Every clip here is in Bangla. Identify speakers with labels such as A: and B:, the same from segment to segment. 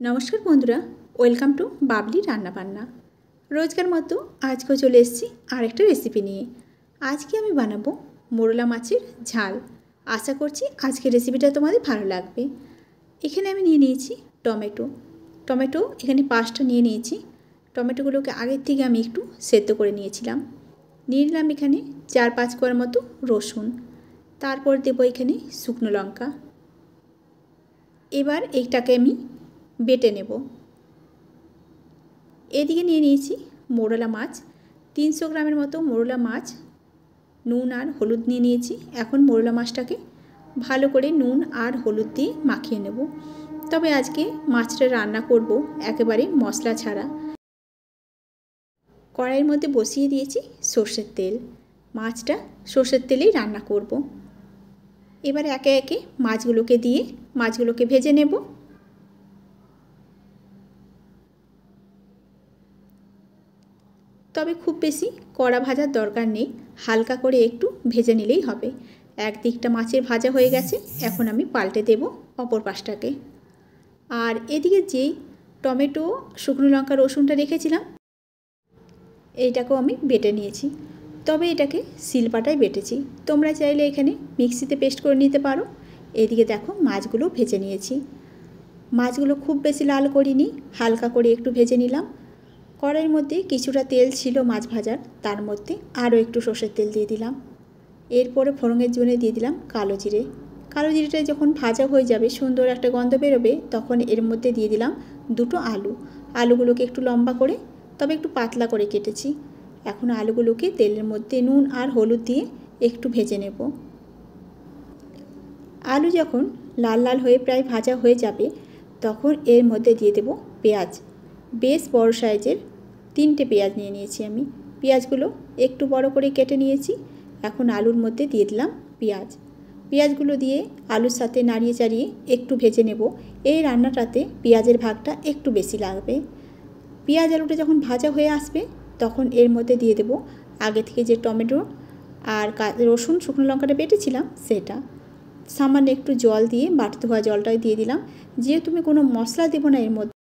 A: नमस्कार बंधुरा वेलकाम टू बाबली रान्ना बान्ना। रोजगार मतो आज को चले एसेछि आरेकटा रेसिपि निये। आज के आमी बानाबो मोरला माछेर झाल। आशा करछि आजकेर रेसिपिटा तोमादेर भालो लागबे। एखाने आमी निये नियेछि टमेटो एखाने 5टा निये नियेछि। टमेटोगुलोके आगे थेके आमी एकटु सेদ্ধ करे नियेछिलाम। निये निलाम एखाने 4-5 कोয়ার मतो रसुन, तारपर देब एखाने शुकनो लंका। एबार एटाके आमी बेटे नेब। एदिके निये नियेछि मोरला माछ 300 ग्रामेर मतो मोरला माछ नुन और हलुद निये नियेछि। एखन मोरला माछटाके भालो करे नुन और हलुद दिये माखिये नेब। तबे आजके माछटा रान्ना करब एकेबारे मशला छाड़ा। कड़ाइर मধ্যে बसिए दिएछि सर्षेर तेल। माछटा सर्षेर तेलेई रान्ना करब। एबार एके एके माछगुलोके दिए माछगुलोके भेजे नेब। तबे खूब बेशी कड़ा भाजार दरकार नेই, हालका करे एकटू भेजे निलेই হবে। एक दिकटा माछेर भाजा হয়ে গেছে, এখন আমি পাল্টে দেব অপর পাশটাকে। আর এদিকে যেই টমেটো শুকনো লঙ্কা রসুনটা রেখেছিলাম এইটাকেও আমি বেটে নিয়েছি। তবে এটাকে শিলপাটায় বেটেছি, তোমরা চাইলে এখানে মিক্সিতে পেস্ট করে নিতে পারো। এদিকে দেখো মাছগুলো ভেজে নিয়েছি। মাছগুলো খুব বেশি লাল করিনি, হালকা করে একটু ভেজে নিলাম। কড়াইয়ের মধ্যে কিছুটা তেল ছিল মাছ ভাজার, তার মধ্যে আরও একটু সরষের তেল দিয়ে দিলাম। এরপরে ফোড়নের জন্য দিয়ে দিলাম কালো জিরে। কালো জিরেটা যখন ভাজা হয়ে যাবে সুন্দর একটা গন্ধ বেরোবে, তখন এর মধ্যে দিয়ে দিলাম দুটো আলু। আলুগুলোকে একটু লম্বা করে তবে একটু পাতলা করে কেটেছি। এখন আলুগুলোকে তেলের মধ্যে নুন আর হলুদ দিয়ে একটু ভেজে নেব। আলু যখন লাল লাল হয়ে প্রায় ভাজা হয়ে যাবে তখন এর মধ্যে দিয়ে দেব পেঁয়াজ। বেশ বড় সাইজের 3টে পেঁয়াজ নিয়ে নিয়েছি আমি। পেঁয়াজগুলো একটু বড় করে কেটে নিয়েছি। এখন আলুর মধ্যে দিয়ে দিলাম পেঁয়াজ। পেঁয়াজগুলো দিয়ে আলুর সাথে নাড়িয়ে চাড়িয়ে একটু ভেজে নেব। এই রান্নাটাতে পেঁয়াজের ভাগটা একটু বেশি লাগবে। পেঁয়াজ আলুটা যখন ভাজা হয়ে আসবে তখন এর মধ্যে দিয়ে দেব আগে থেকে যে টমেটো আর রসুন শুকনো লঙ্কাটা বেটেছিলাম সেটা। সামান্য একটু জল দিয়ে বাটতে হওয়া জলটাই দিয়ে দিলাম। যেহেতু আমি কোনো মশলা দেব না এর মধ্যে,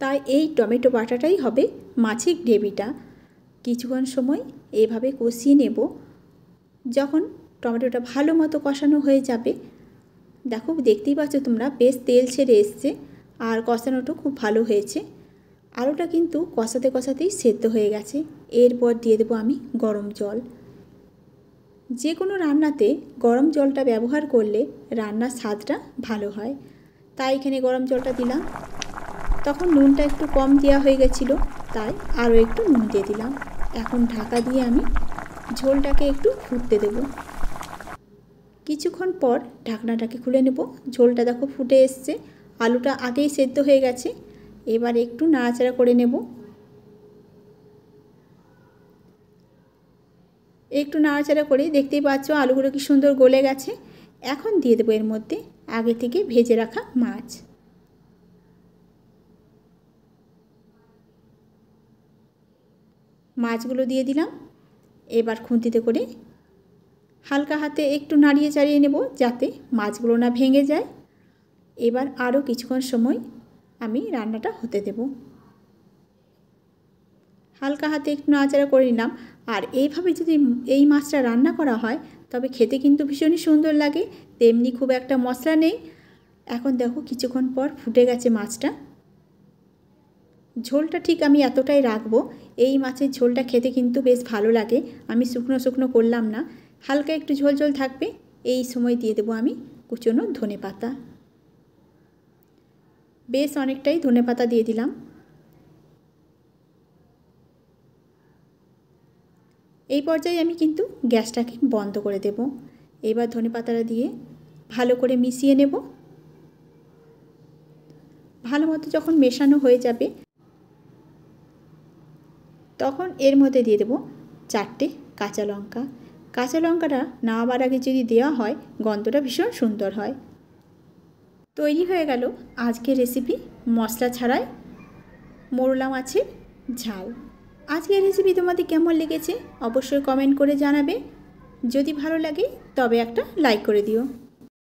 A: তাই এই টমেটো বাটাটাই হবে মাছের গ্রেভিটা। কিছুক্ষণ সময় এভাবে কষিয়ে নেব। যখন টমেটোটা ভালো মতো কষানো হয়ে যাবে, দেখো দেখতেই পাচ্ছ তোমরা বেশ তেল ছেড়ে এসছে আর কষানোটা খুব ভালো হয়েছে। আলুটা কিন্তু কষাতে কষাতেই সেদ্ধ হয়ে গেছে। এরপর দিয়ে দেবো আমি গরম জল। যে কোনো রান্নাতে গরম জলটা ব্যবহার করলে রান্নার স্বাদটা ভালো হয়, তাই এখানে গরম জলটা দিলাম। তখন নুনটা একটু কম দেওয়া হয়ে গেছিলো, তাই আরও একটু নুন দিয়ে দিলাম। এখন ঢাকা দিয়ে আমি ঝোলটাকে একটু ফুটতে দেব। কিছুক্ষণ পর ঢাকনাটাকে খুলে নেব। ঝোলটা দেখো ফুটে এসছে, আলুটা আগেই সেদ্ধ হয়ে গেছে। এবার একটু নাড়াচাড়া করে নেব। একটু নাড়াচাড়া করে দেখতেই পাচ্ছ আলুগুলো কি সুন্দর গলে গেছে। এখন দিয়ে দেবো এর মধ্যে আগে থেকে ভেজে রাখা মাছ। মাছগুলো দিয়ে দিলাম। এবার খুন্তিতে করে হালকা হাতে একটু নাড়িয়ে চাড়িয়ে নেব যাতে মাছগুলো না ভেঙে যায়। এবার আরও কিছুক্ষণ সময় আমি রান্নাটা হতে দেব। হালকা হাতে একটু নাড়াচাড়া করে নিলাম। আর এইভাবে যদি এই মাছটা রান্না করা হয় তবে খেতে কিন্তু ভীষণই সুন্দর লাগে, তেমনি খুব একটা মশলা নেই। এখন দেখো কিছুক্ষণ পর ফুটে গেছে মাছটা। ঝোলটা ঠিক আমি এতটাই রাখবো। এই মাছের ঝোলটা খেতে কিন্তু বেশ ভালো লাগে। আমি শুকনো শুকনো করলাম না, হালকা একটু ঝোল ঝোল থাকবে। এই সময় দিয়ে দেবো আমি কুচনো ধনেপাতা। বেশ অনেকটাই ধনেপাতা দিয়ে দিলাম। এই পর্যায়ে আমি কিন্তু গ্যাসটাকে বন্ধ করে দেব। এবার ধনেপাতাটা দিয়ে ভালো করে মিশিয়ে নেব। ভালো মতো যখন মেশানো হয়ে যাবে তখন এর মধ্যে দিয়ে দেব 4টে কাঁচা লঙ্কা। কাঁচা লঙ্কাটা নামাবার আগে যদি দেওয়া হয় গন্ধটা ভীষণ সুন্দর হয়। তৈরি হয়ে গেল আজকের রেসিপি মশলা ছাড়াই মোরলা মাছের ঝাল। আজকের রেসিপি তোমাদের কেমন লেগেছে অবশ্যই কমেন্ট করে জানাবে। যদি ভালো লাগে তবে একটা লাইক করে দিও।